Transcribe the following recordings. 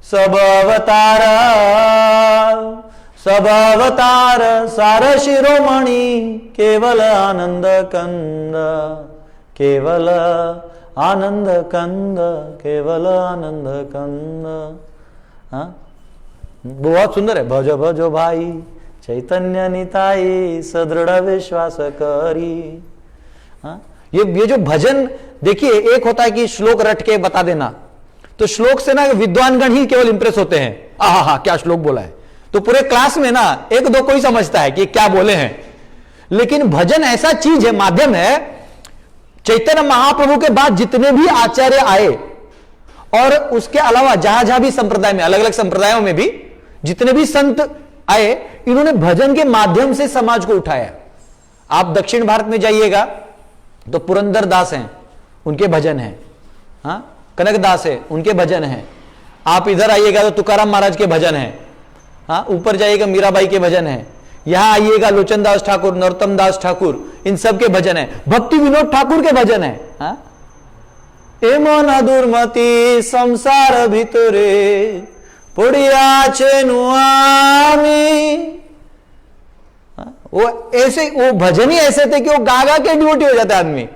सब अवतार सब अवतार सार शिरोमणि केवल आनंद कंद केवल आनंद कंद केवल आनंद कंद। हाँ बहुत सुंदर है। भज भजो भाई चैतन्य निताई सदृढ़ विश्वास करी। हाँ ये जो भजन देखिए, एक होता है कि श्लोक रट के बता देना, तो श्लोक से ना विद्वानगण ही केवल इंप्रेस होते हैं, आहा क्या श्लोक बोला है, तो पूरे क्लास में ना एक दो कोई समझता है कि क्या बोले हैं। लेकिन भजन ऐसा चीज है, माध्यम है। चैतन्य महाप्रभु के बाद जितने भी आचार्य आए और उसके अलावा जहां जहां भी संप्रदाय में, अलग अलग संप्रदायों में भी जितने भी संत आए, इन्होंने भजन के माध्यम से समाज को उठाया। आप दक्षिण भारत में जाइएगा तो पुरंदर दास हैं, उनके भजन हैं। हाँ कनक दास है, उनके भजन हैं। आप इधर आइएगा तो तुकाराम महाराज के भजन हैं। हाँ ऊपर जाइएगा मीराबाई के भजन हैं। यहां आइएगा लोचन दास ठाकुर, नरोत्तम दास ठाकुर, इन सब के भजन है। भक्ति विनोद ठाकुर के भजन है। हाँ एमन दुर्मति संसार भितरे पड़ियाछे नुआमी। वो ऐसे, वो भजन ही ऐसे थे कि वो गा गा के ड्यूटी हो जाता है आदमी।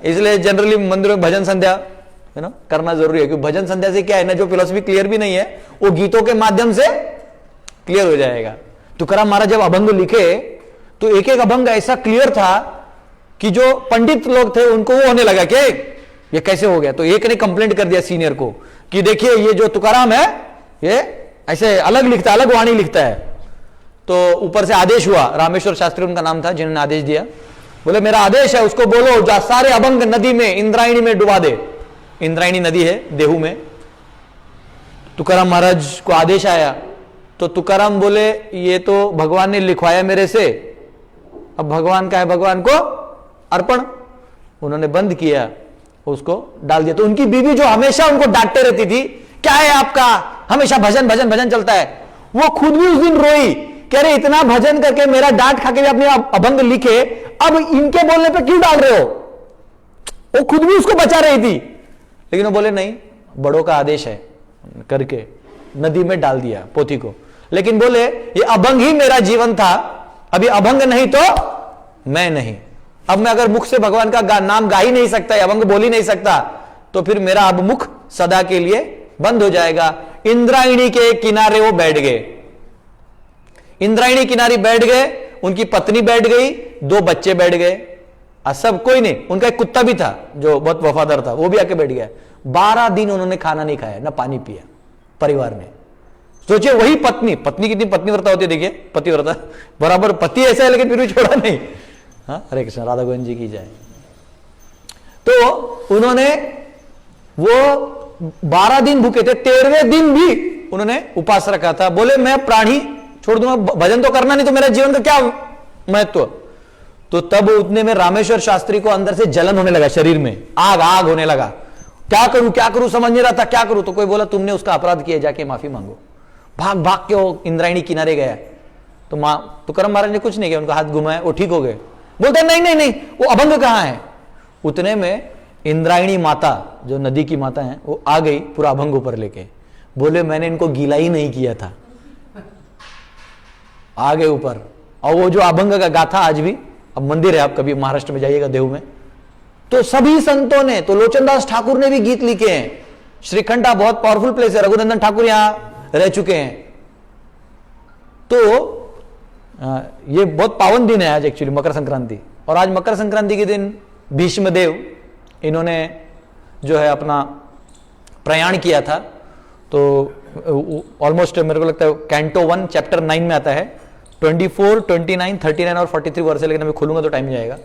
इसलिए जनरली मंदिरों में भजन संध्या है ना करना जरूरी है, क्योंकि भजन संध्या से क्या है ना, जो फिलोसफी क्लियर भी नहीं है वो गीतों के माध्यम से क्लियर हो जाएगा। तुकाराम महाराज जब अभंग लिखे तो एक एक अभंग ऐसा क्लियर था कि जो पंडित लोग थे उनको वो होने लगा कि ये कैसे हो गया। तो एक ने कंप्लेंट कर दिया सीनियर को कि देखिए ये जो तुकाराम है ये ऐसे अलग लिखता है, अलग वाणी लिखता है। तो ऊपर से आदेश हुआ, रामेश्वर शास्त्री उनका नाम था जिन्होंने आदेश दिया, बोले मेरा आदेश है उसको बोलो जा सारे अभंग नदी में इंद्रायणी में डुबा दे। इंद्रायणी नदी है देहू में। तुकाराम महाराज को आदेश आया तो तुकाराम बोले ये तो भगवान ने लिखवाया मेरे से, अब भगवान का है भगवान को अर्पण। उन्होंने बंद किया, उसको डाल दिया। तो उनकी बीवी जो हमेशा उनको डांटते रहती थी, क्या है आपका हमेशा भजन भजन भजन चलता है, वो खुद भी उस दिन रोई, कह रहे इतना भजन करके मेरा डांट खा के भी अपने अभंग लिखे, अब इनके बोलने पे क्यों डाल रहे हो। वो खुद भी उसको बचा रही थी, लेकिन वो बोले नहीं बड़ों का आदेश है करके नदी में डाल दिया पोथी को। लेकिन बोले ये अभंग ही मेरा जीवन था, अभी अभंग नहीं तो मैं नहीं। अब मैं अगर मुख से भगवान का नाम गा ही नहीं सकता, अभंग बोल ही नहीं सकता, तो फिर मेरा अब मुख सदा के लिए बंद हो जाएगा। इंद्रायणी के किनारे वो बैठ गए, इंद्रायणी किनारे बैठ गए, उनकी पत्नी बैठ गई, दो बच्चे बैठ गए, सब कोई नहीं। उनका एक कुत्ता भी था जो बहुत वफादार था, वो भी आके बैठ गया। 12 दिन उन्होंने खाना नहीं खाया, ना पानी पिया परिवार ने। सोचिए वही पत्नी, पत्नी कितनी पत्नीव्रता होती है, देखिए पतिव्रता बराबर पति ऐसा है लेकिन फिर भी छोड़ा नहीं। हाँ हरे कृष्ण, राधा गोविंद जी की जाए। तो उन्होंने वो 12 दिन भूखे थे, 13वें दिन भी उन्होंने उपास रखा था। बोले मैं प्राणी छोड़ दूंगा, भजन तो करना नहीं तो मेरा जीवन का क्या महत्व। तो तब उतने में रामेश्वर शास्त्री को अंदर से जलन होने लगा, शरीर में आग आग होने लगा। क्या करूं समझ नहीं रहा था क्या करूं। तो कोई बोला तुमने उसका अपराध किया, जाके माफी मांगो। भाग भाग के वो इंद्रायणी किनारे गया। तो तुकाराम महाराज ने कुछ नहीं किया, उनका हाथ घुमाया, वो ठीक हो गए। बोलते नहीं नहीं नहीं वो अभंग कहां है। उतने में इंद्रायणी माता जो नदी की माता है वो आ गई पूरा अभंग ऊपर लेके। बोले मैंने इनको गीला ही नहीं किया था, आ गए ऊपर। और वो जो अभंग का गाथा आज भी, अब मंदिर है, आप कभी महाराष्ट्र में जाइएगा देहू में, तो सभी संतों ने, तो लोचनदास ठाकुर ने भी गीत लिखे हैं। श्रीखंडा बहुत पावरफुल प्लेस है, रघुनंदन ठाकुर यहां रह चुके हैं। तो ये बहुत पावन दिन है आज एक्चुअली, मकर संक्रांति। और आज मकर संक्रांति के दिन भीष्मदेव इन्होंने जो है अपना प्रयाण किया था। तो ऑलमोस्ट मेरे को लगता है कैंटो 1 चैप्टर 9 में आता है, 24, 29, 39 और 43 वर्ष है, लेकिन अभी खोलूंगा तो टाइम जाएगा।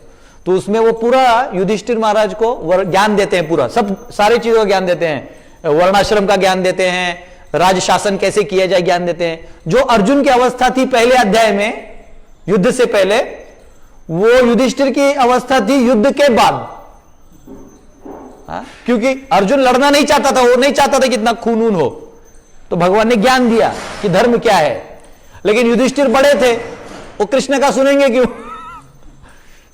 तो उसमें वो पूरा युधिष्ठिर महाराज को ज्ञान देते हैं, पूरा सब सारे चीजों का ज्ञान देते हैं, वर्णाश्रम का ज्ञान देते हैं, राज शासन कैसे किया जाए ज्ञान देते हैं। जो अर्जुन की अवस्था थी पहले अध्याय में युद्ध से पहले, वो युधिष्ठिर की अवस्था थी युद्ध के बाद। क्योंकि अर्जुन लड़ना नहीं चाहता था, वो नहीं चाहता था कि इतना खून हो, तो भगवान ने ज्ञान दिया कि धर्म क्या है। लेकिन युधिष्ठिर बड़े थे, वो कृष्ण का सुनेंगे क्यों।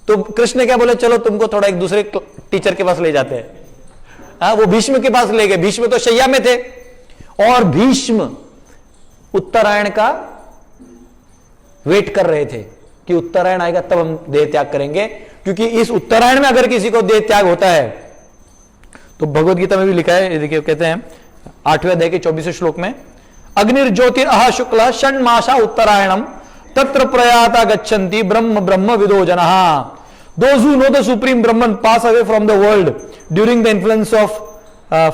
तो कृष्ण क्या बोले, चलो तुमको थोड़ा एक दूसरे टीचर के पास ले जाते हैं। वो भीष्म के पास ले गए। भीष्म तो शैया में थे, और भीष्म उत्तरायण का वेट कर रहे थे कि उत्तरायण आएगा तब हम देह त्याग करेंगे, क्योंकि इस उत्तरायण में अगर किसी को देह त्याग होता है तो भगवत गीता में भी लिखा है, देखिए कहते हैं 8वें अध्याय के 24वें श्लोक में, अग्निर्ज्योतिर अह शुक्ल षण्मासा उत्तरायणम तत्र प्रयाता गच्छन्ति ब्रह्म ब्रह्म विदो जनः। Those who know the supreme Brahman pass away from the world during the influence of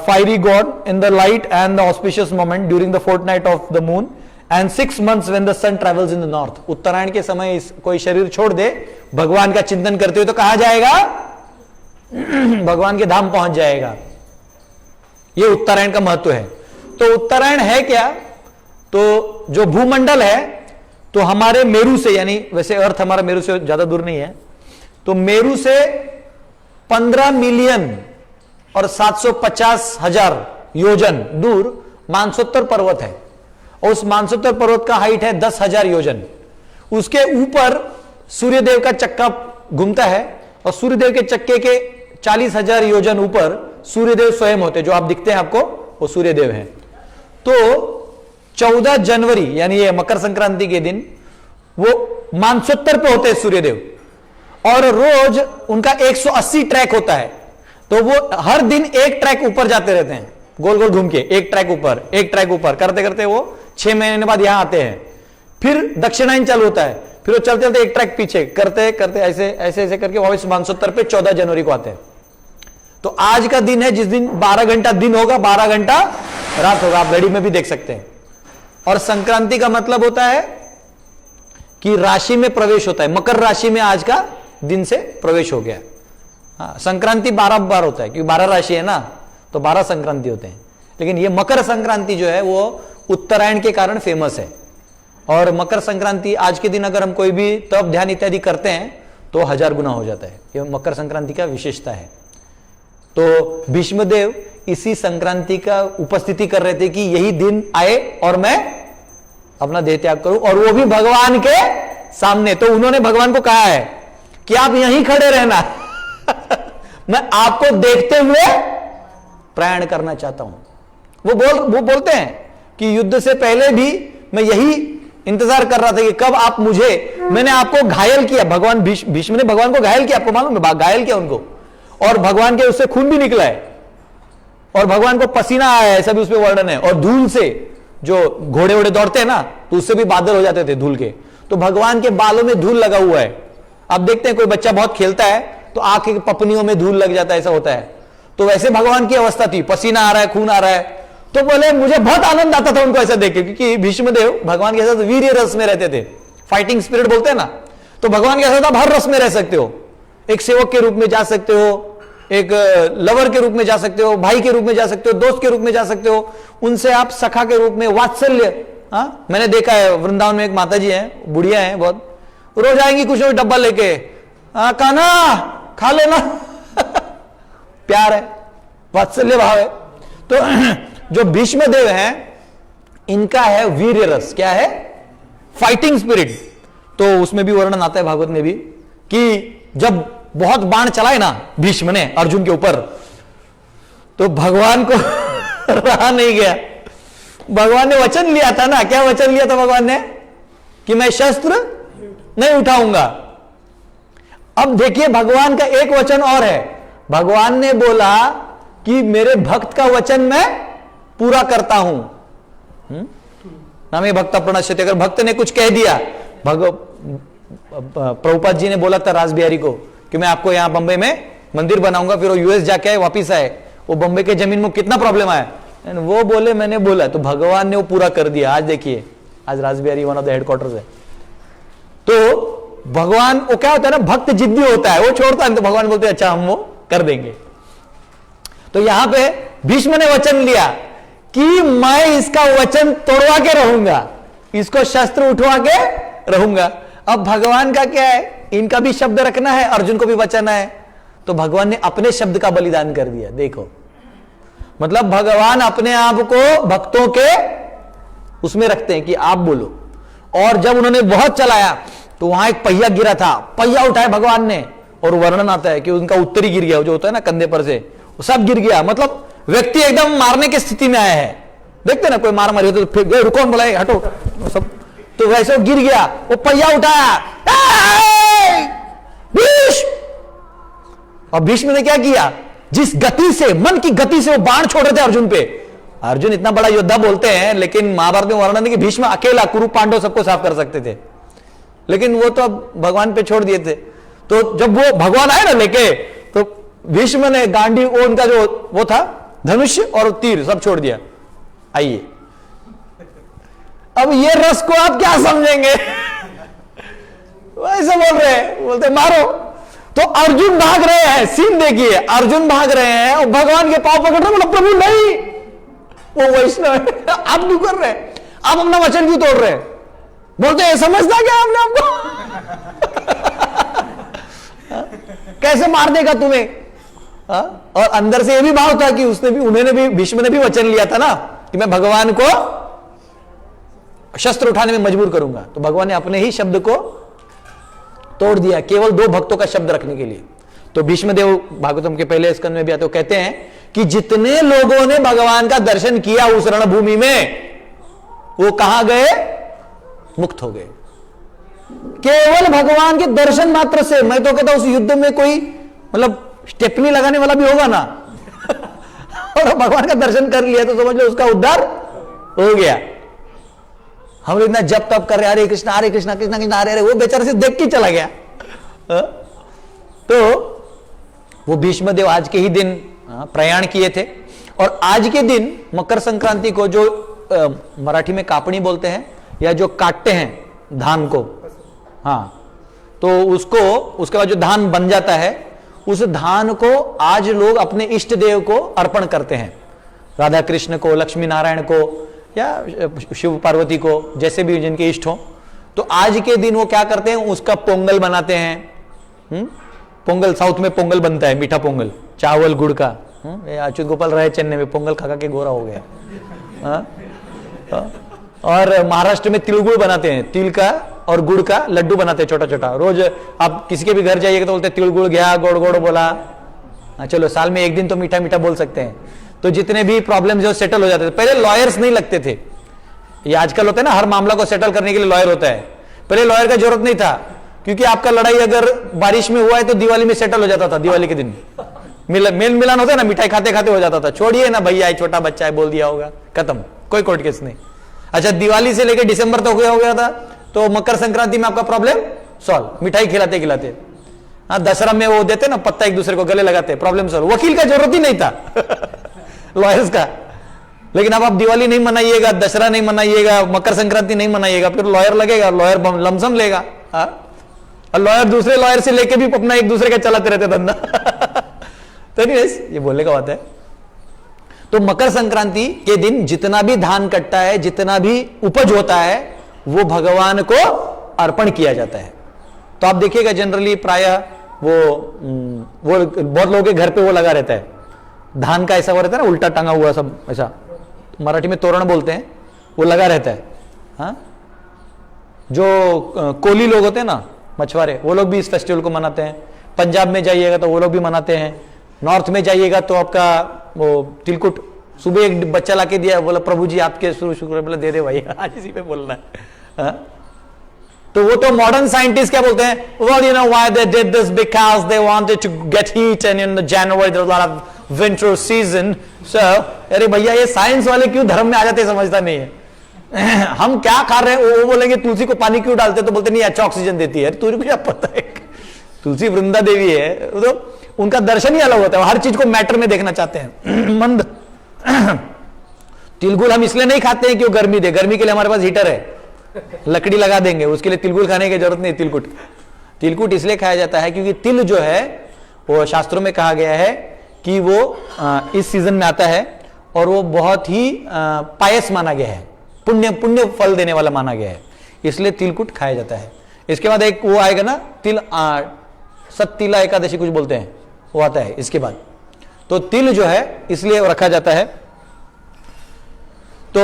fiery god in the light and the auspicious moment during the fortnight of the moon and 6 months when the sun travels in the north। उत्तरायण के समय कोई शरीर छोड़ दे भगवान का चिंतन करते हुए तो कहां जाएगा? भगवान के धाम पहुंच जाएगा। यह उत्तरायण का महत्व है। तो उत्तरायण है क्या? तो जो भूमंडल है तो हमारे मेरू से, यानी वैसे अर्थ हमारा मेरू से ज्यादा दूर नहीं है, तो मेरू से 15 मिलियन और 750,000 योजन दूर मानसोत्तर पर्वत है, और उस मानसोत्तर पर्वत का हाइट है 10,000 योजन। उसके ऊपर सूर्यदेव का चक्का घूमता है, और सूर्यदेव के चक्के के 40,000 योजन ऊपर सूर्यदेव स्वयं होते, जो आप दिखते हैं आपको वो सूर्यदेव हैं। तो 14 जनवरी यानी ये मकर संक्रांति के दिन वो मानसोत्तर पे होते हैं सूर्यदेव, और रोज उनका 180 ट्रैक होता है। तो वो हर दिन एक ट्रैक ऊपर जाते रहते हैं, गोल गोल घूम के, एक ट्रैक ऊपर एक ट्रैक ऊपर करते करते वो 6 महीने बाद यहां आते हैं। फिर दक्षिणायन चालू होता है, फिर वो चलते चलते एक ट्रैक पीछे करते करते ऐसे ऐसे ऐसे करके वापस मानसोत्तर पे 14 जनवरी को आते हैं। तो आज का दिन है जिस दिन 12 घंटा दिन होगा, 12 घंटा रात होगा, आप घड़ी में भी देख सकते हैं। और संक्रांति का मतलब होता है कि राशि में प्रवेश होता है, मकर राशि में आज का दिन से प्रवेश हो गया। हाँ, संक्रांति 12 बार होता है क्योंकि 12 राशि है ना, तो 12 संक्रांति होते हैं। लेकिन ये मकर संक्रांति जो है वो उत्तरायण के कारण फेमस है। और मकर संक्रांति आज के दिन अगर हम कोई भी तप ध्यान इत्यादि करते हैं तो 1000 गुना हो जाता है। यह मकर संक्रांति का विशेषता है। तो भीष्मदेव इसी संक्रांति का उपस्थिति कर रहे थे कि यही दिन आए और मैं अपना देह त्याग करूं, और वो भी भगवान के सामने। तो उन्होंने भगवान को कहा है कि आप यहीं खड़े रहना मैं आपको देखते हुए प्रयाण करना चाहता हूं। वो बोलते हैं कि युद्ध से पहले भी मैं यही इंतजार कर रहा था कि कब आप मैंने आपको घायल किया। भगवान भीष्म ने भगवान को घायल किया, आपको मालूम है, घायल किया उनको, और भगवान के उससे खून भी निकला है, और भगवान को पसीना आया है, ऐसा भी उसमें वर्णन है। और धूल से, जो घोड़े वोड़े दौड़ते हैं ना, तो उससे भी बादल हो जाते थे धूल के। तो भगवान के बालों में धूल लगा हुआ है। आप देखते हैं कोई बच्चा बहुत खेलता है तो आंख की पपनियों में धूल लग जाता है, ऐसा होता है। तो वैसे भगवान की अवस्था थी, पसीना आ रहा है, खून आ रहा है। तो बोले मुझे बहुत आनंद आता था उनको ऐसा देख के, क्योंकि भीष्मदेव भगवान के साथ वीर्य रस में रहते थे, फाइटिंग स्पिरिट बोलते हैं ना। तो भगवान के साथ आप हर रस में रह सकते हो, एक सेवक के रूप में जा सकते हो, एक लवर के रूप में जा सकते हो, भाई के रूप में जा सकते हो, दोस्त के रूप में जा सकते हो, उनसे आप सखा के रूप में वात्सल्य। हाँ, मैंने देखा है वृंदावन में एक माता जी है, बुढ़िया है बहुत, रोज आएंगी कुछ और डब्बा लेके, कान्हा खा लेना प्यार है, वात्सल्य भाव है। तो जो भीष्मदेव हैं इनका है वीर्य रस, क्या है? Fighting spirit. तो उसमें भी वर्णन आता है भागवत में भी कि जब बहुत बाण चलाए ना भीष्म ने अर्जुन के ऊपर, तो भगवान को रहा नहीं गया। भगवान ने वचन लिया था ना, क्या वचन लिया था भगवान ने? कि मैं शस्त्र नहीं उठाऊंगा। अब देखिए भगवान का एक वचन और है, भगवान ने बोला कि मेरे भक्त का वचन मैं पूरा करता हूं। नामे भक्त प्रणश्यते, अगर भक्त ने कुछ कह दिया, प्रभुपाद जी ने बोला था रासबिहारी को कि मैं आपको यहां बंबई में मंदिर बनाऊंगा, फिर वो यूएस जाके आए, वापिस आए, वो बंबई के जमीन में कितना प्रॉब्लम आया, वो बोले मैंने बोला, तो भगवान ने वो पूरा कर दिया। आज देखिए, आज Rashbehari one of the headquarters है। तो भगवान, वो क्या होता है ना, भक्त जिद्दी होता है, वो छोड़ता है, तो भगवान बोलते हैं अच्छा हम वो कर देंगे। तो यहां पे भीष्म ने वचन लिया कि मैं इसका वचन तोड़वा के रहूंगा, इसको शस्त्र उठवा के रहूंगा। अब भगवान का क्या है, इनका भी शब्द रखना है, अर्जुन को भी वचन है, तो भगवान ने अपने शब्द का बलिदान कर दिया। देखो, मतलब भगवान अपने आप को भक्तों के उसमें रखते हैं कि आप बोलो। और जब उन्होंने बहुत चलाया तो वहां एक पहिया गिरा था, पहिया उठाया भगवान ने, और वर्णन आता है कि उनका उत्तरी गिर गया, जो होता है ना कंधे पर से, वो सब गिर गया। मतलब व्यक्ति एकदम मारने की स्थिति में आया है, देखते ना कोई मार मारी हो तो फिर गए, रुको बोला हटो सब, तो वैसे गिर गया, वो पहिया उठाया, भीष्म। और भीष्म ने क्या किया, जिस गति से, मन की गति से वो बाण छोड़ रहे थे अर्जुन पे। अर्जुन इतना बड़ा योद्धा बोलते हैं, लेकिन महाभारत में वर्णन है कि भीष्म अकेला कुरु पांडव सबको साफ कर सकते थे, लेकिन वो तो अब भगवान पे छोड़ दिए थे। तो जब वो भगवान आए ना लेके, तो भीष्म ने गांडी, वो उनका जो वो था धनुष्य और तीर सब छोड़ दिया। आइए अब ये रस को आप क्या समझेंगे? वैसे बोल रहे हैं, बोलते मारो। तो अर्जुन भाग रहे हैं, सीन देखिए, अर्जुन भाग रहे हैं और भगवान के पांव पकड़ रहे, बोला प्रभु नहीं, वो वैष्णव है, आप क्यों कर रहे हैं, आप अपना वचन क्यों तोड़ रहे हैं? बोलते हैं समझता क्या हमने आपको? कैसे मार देगा तुम्हें? और अंदर से ये भी भाव था कि उसने भी, उन्होंने भी, भीष्म ने भी वचन लिया था ना कि मैं भगवान को शस्त्र उठाने में मजबूर करूंगा। तो भगवान ने अपने ही शब्द को तोड़ दिया, केवल 2 भक्तों का शब्द रखने के लिए। तो भीष्मदेव भागवतम के पहले स्कंद में भी आते, कहते हैं कि जितने लोगों ने भगवान का दर्शन किया उस रणभूमि में, वो कहां गए? मुक्त हो गए। केवल भगवान के दर्शन मात्र से। मैं तो कहता हूं उस युद्ध में कोई मतलब स्टेपनी लगाने वाला भी होगा ना और भगवान का दर्शन कर लिया तो समझ लो उसका उद्धार हो गया। हम लोग इतना जप तप कर रहे, हरे कृष्णा कृष्णा कृष्णा हरे हरे, वो बेचारे से देख के चला गया। तो वो भीष्मदेव आज के ही दिन प्रयाण किए थे, और आज के दिन मकर संक्रांति को जो मराठी में कापणी बोलते हैं, या जो काटते हैं धान को, हाँ, तो उसको, उसके बाद जो धान बन जाता है, उस धान को आज लोग अपने इष्ट देव को अर्पण करते हैं, राधा कृष्ण को, लक्ष्मी नारायण को, या शिव पार्वती को, जैसे भी जिनके इष्ट हो। तो आज के दिन वो क्या करते हैं, उसका पोंगल बनाते हैं। पोंगल, साउथ में पोंगल बनता है, मीठा पोंगल, चावल गुड़ का। अच्युत गोपाल रहे चेन्नई में, पोंगल खा के गोरा हो गया। और महाराष्ट्र में तिलगुड़ बनाते हैं, तिल का और गुड़ का लड्डू बनाते हैं छोटा छोटा। रोज आप किसी के भी घर जाइएगा तो बोलते हैं तिलगुड़ गया, गोड़ गोड़ बोला। चलो साल में एक दिन तो मीठा मीठा बोल सकते हैं। तो जितने भी प्रॉब्लम जो सेटल हो जाते थे, पहले लॉयर्स नहीं लगते थे। ये आजकल होता है ना, हर मामला को सेटल करने के लिए लॉयर होता है। पहले लॉयर का जरूरत नहीं था, क्योंकि आपका लड़ाई अगर बारिश में हुआ है तो दिवाली में सेटल हो जाता था। दिवाली के दिन मेल मिलान होता है ना, मिठाई खाते खाते हो जाता था। छोड़िए ना भैया, छोटा बच्चा है, बोल दिया होगा, खत्म, कोई कोर्ट केस नहीं। अच्छा, दिवाली से लेकर दिसंबर तक हो गया था, तो मकर संक्रांति में आपका प्रॉब्लम सॉल्व, मिठाई खिलाते खिलाते। हाँ, दशहरा में वो देते ना पत्ता एक दूसरे को गले लगाते, प्रॉब्लम सॉल्व। वकील का जरूरत ही नहीं था लॉयर्स का। लेकिन अब आप दिवाली नहीं मनाइएगा, दशहरा नहीं मनाइएगा, मकर संक्रांति नहीं मनाइएगा, फिर लॉयर लगेगा, लॉयर लमसम लेगा। और लॉयर दूसरे लॉयर से लेके भी अपना एक दूसरे का चलाते रहते धंधा तो ये बोलने का बात है। तो मकर संक्रांति के दिन जितना भी धान कटता है, जितना भी उपज होता है, वो भगवान को अर्पण किया जाता है। तो आप देखिएगा जनरली प्रायः वो बहुत लोगों के घर पे वो लगा रहता है, धान का ऐसा हो रहता है ना, उल्टा टंगा हुआ सब ऐसा, मराठी में तोरण बोलते हैं, वो लगा रहता है। हाँ, जो कोली लोग होते हैं ना, मछुआरे, वो लोग भी इस फेस्टिवल को मनाते हैं। पंजाब में जाइएगा तो वो लोग भी मनाते हैं। नॉर्थ में जाइएगा तो आपका वो तिलकुट, सुबह एक बच्चा लाके दिया, बोला प्रभु जी आपके शुक्र, बोला दे दे भाई, आज इसी पे बोलना है। तो वो तो मॉडर्न साइंटिस्ट क्या बोलते हैं, well you know why they did this because they wanted to get heat and in the January there's a lot of winter season, so अरे भैया ये साइंस वाले क्यों धर्म में आ जाते समझता नहीं है। हम क्या खा रहे हैं, वो बोलेंगे तुलसी को पानी क्यों डालते, तो बोलते नहीं अच्छा ऑक्सीजन देती है। तुझे को क्या पता है, तुलसी वृंदा देवी है, तो उनका दर्शन ही अलग होता है, हर चीज को मैटर में देखना चाहते हैं। मंद तिलगुल हम इसलिए नहीं खाते हैं कि वो गर्मी दे, गर्मी के लिए हमारे पास हीटर है, लकड़ी लगा देंगे, उसके लिए तिलगुल खाने की जरूरत नहीं। तिलकुट इसलिए खाया जाता है क्योंकि तिल जो है वो शास्त्रों में कहा गया है कि वो इस सीजन में आता है और वो बहुत ही पायस माना गया है, पुण्य फल देने वाला माना गया है, इसलिए तिलकुट खाया जाता है। इसके बाद एक वो आएगा ना, तिल सत्तिला एकादशी कुछ बोलते हैं, वो आता है इसके बाद। तो तिल जो है इसलिए रखा जाता है। तो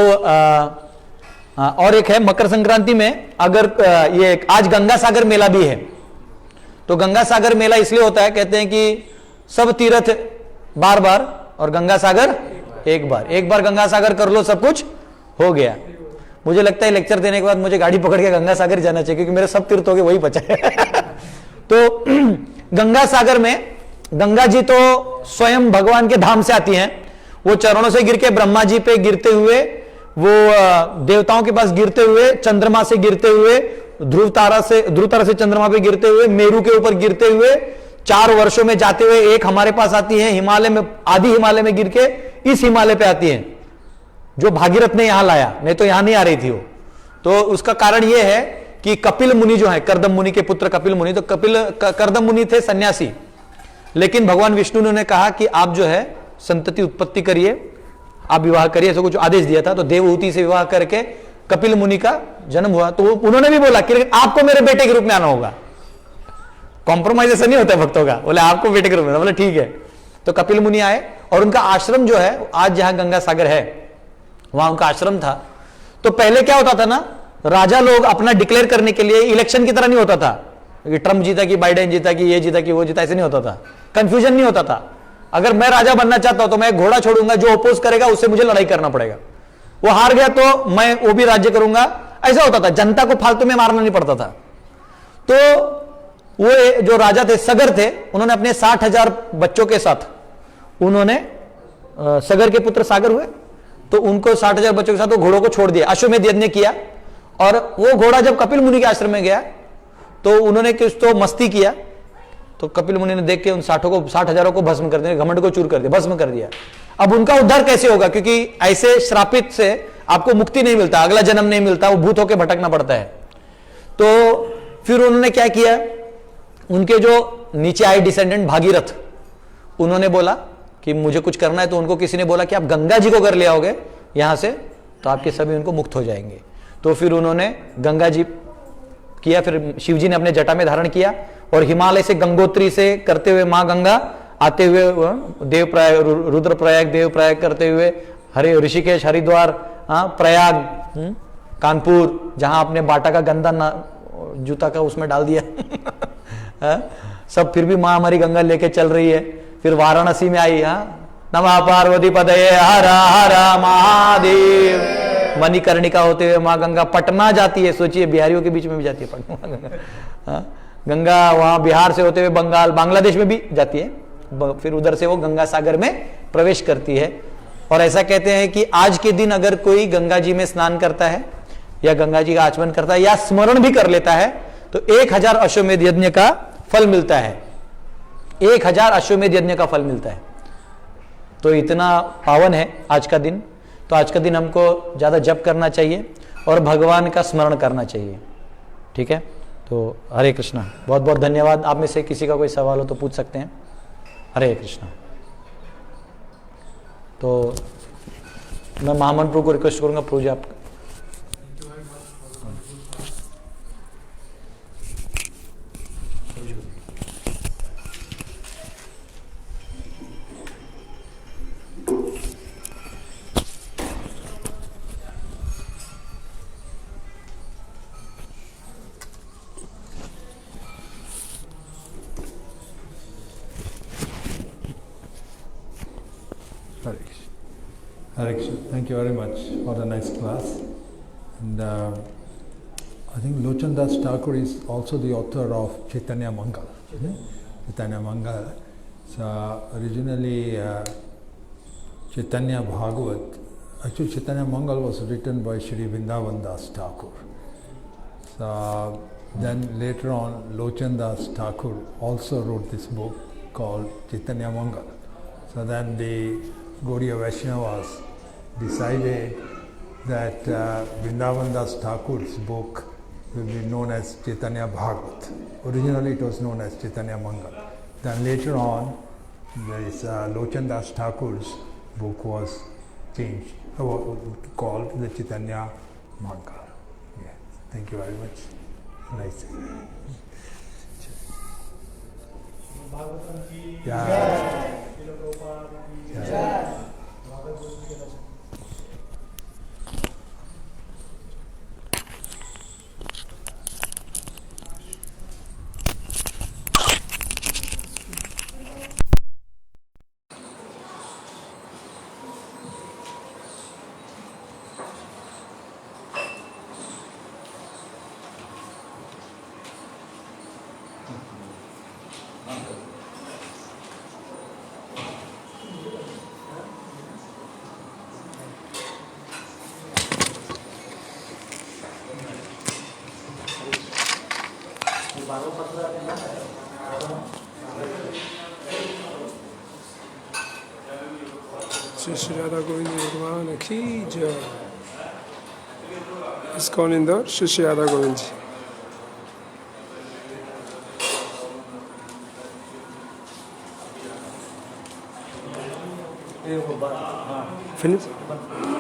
और एक है मकर संक्रांति में, अगर ये आज गंगा सागर मेला भी है, तो गंगा सागर मेला इसलिए होता है, कहते हैं कि सब तीर्थ बार बार और गंगा सागर एक बार गंगा सागर कर लो, सब कुछ हो गया। मुझे लगता है लेक्चर देने के बाद मुझे गाड़ी पकड़ के गंगा सागर जाना चाहिए, क्योंकि मेरे सब तीर्थ हो गए, वही बचा है। तो गंगा सागर में गंगा जी तो स्वयं भगवान के धाम से आती हैं। वो चरणों से गिर के ब्रह्मा जी पे गिरते हुए, वो देवताओं के पास गिरते हुए, चंद्रमा से गिरते हुए, ध्रुव तारा से चंद्रमा पे गिरते हुए, मेरू के ऊपर गिरते हुए, 4 वर्षों में जाते हुए एक हमारे पास आती है हिमालय में, आदि हिमालय में गिर के इस हिमालय पे आती है, जो भागीरथ ने यहां लाया, नहीं तो यहां नहीं आ रही थी वो। तो उसका कारण यह है कि कपिल मुनि जो है, कर्दम मुनि के पुत्र कपिल मुनि, तो कर्दम मुनि थे सन्यासी, लेकिन भगवान विष्णु ने उन्हें कहा कि आप जो है संतति उत्पत्ति करिए, आप विवाह करिए, ऐसा कुछ आदेश दिया था। तो देवहूति से विवाह करके कपिल मुनि का जन्म हुआ। तो उन्होंने भी बोला कि आपको मेरे बेटे के रूप में आना होगा। कॉम्प्रोमाइज ऐसा नहीं होता है भक्तों का, बोले आपको बेटे के रूप में, बोले ठीक है। तो कपिल मुनि आए और उनका आश्रम जो है, आज जहां गंगा सागर है वहां उनका आश्रम था। तो पहले क्या होता था ना, राजा लोग अपना डिक्लेयर करने के लिए इलेक्शन की तरह नहीं होता था कि ट्रंप जीता कि बाइडेन जीता कि ये जीता कि वो जीता, ऐसे नहीं होता था, कंफ्यूजन नहीं होता था। अगर मैं राजा बनना चाहता हूं तो मैं घोड़ा छोड़ूंगा, जो अपोज करेगा उससे मुझे लड़ाई करना पड़ेगा, वो हार गया तो मैं वो भी राज्य करूंगा, ऐसा होता था। जनता को फालतू में मारना नहीं पड़ता था। तो वो जो राजा थे, सगर थे, उन्होंने अपने 60,000 बच्चों के साथ, उन्होंने सगर के पुत्र सागर हुए, तो उनको 60,000 बच्चों के साथ वो घोड़ों को छोड़ दिया, अश्वमेध यज्ञ किया। और वो घोड़ा जब कपिल मुनि के आश्रम में गया तो उन्होंने कुछ तो मस्ती किया, तो कपिल मुनि ने देख के उन 60,000 को भस्म कर दिया, घमंड को चूर कर दिया, भस्म कर दिया। अब उनका उद्धार कैसे होगा, क्योंकि ऐसे श्रापित से आपको मुक्ति नहीं मिलता, अगला जन्म नहीं मिलता, वो भूत होकर भटकना पड़ता है। तो फिर उन्होंने क्या किया, उनके जो नीचे आए डिसेंडेंट भागीरथ, उन्होंने बोला कि मुझे कुछ करना है। तो उनको किसी ने बोला कि आप गंगा जी को अगर ले आओगे यहां से तो आपके सभी उनको मुक्त हो जाएंगे। तो फिर उन्होंने गंगा जी किया, फिर शिव जी ने अपने जटा में धारण किया और हिमालय से गंगोत्री से करते हुए मां गंगा आते हुए देवप्रयाग, रुद्रप्रयाग, देवप्रयाग करते हुए हरे ऋषिकेश, हरिद्वार, प्रयाग, कानपुर, जहां आपने बाटा का गंदा जूता का उसमें डाल दिया सब, फिर भी मां हमारी गंगा लेके चल रही है। फिर वाराणसी में आई, नमः पार्वती पतये हर हर महादेव। मणिकर्णिका होते हुए मां गंगा पटना जाती है, सोचिए बिहारियों के बीच में भी जाती है पटना गंगा, वहां बिहार से होते हुए बंगाल, बांग्लादेश में भी जाती है, फिर उधर से वो गंगा सागर में प्रवेश करती है। और ऐसा कहते हैं कि आज के दिन अगर कोई गंगा जी में स्नान करता है या गंगा जी का आचमन करता है या स्मरण भी कर लेता है तो 1000 अश्वमेध यज्ञ का फल मिलता है, 1000 अश्वमेध यज्ञ का फल मिलता है। तो इतना पावन है आज का दिन। तो आज का दिन हमको ज्यादा जप करना चाहिए और भगवान का स्मरण करना चाहिए, ठीक है। तो हरे कृष्णा, बहुत बहुत धन्यवाद। आप में से किसी का कोई सवाल हो तो पूछ सकते हैं। हरे कृष्णा। तो मैं महामंत्र को रिक्वेस्ट करूंगा, प्रभु जी आप। Hare Krishna. Thank you very much for the nice class. And I think Lochan Das Thakur is also the author of Chaitanya Mangal. Chaitanya Mangal. So originally Chaitanya Bhagavat, actually Chaitanya Mangal was written by Shri Vrindavan Das Thakur. So then later on Lochan Das Thakur also wrote this book called Chaitanya Mangal. So then the Gaudiya Vaishnavas decided that Vrindavan Das Thakur's book will be known as Chaitanya Bhagavat. Originally it was known as Chaitanya Mangal. Then later on, this Lochan Das Thakur's book was changed, called the Chaitanya Mangal. Yeah. Thank you very much. Nice. Yeah. Yeah. Shri Shri Radha Govind भगवान की जय। ISKCON Indore Shri Shri Radha Govind जी। Finish.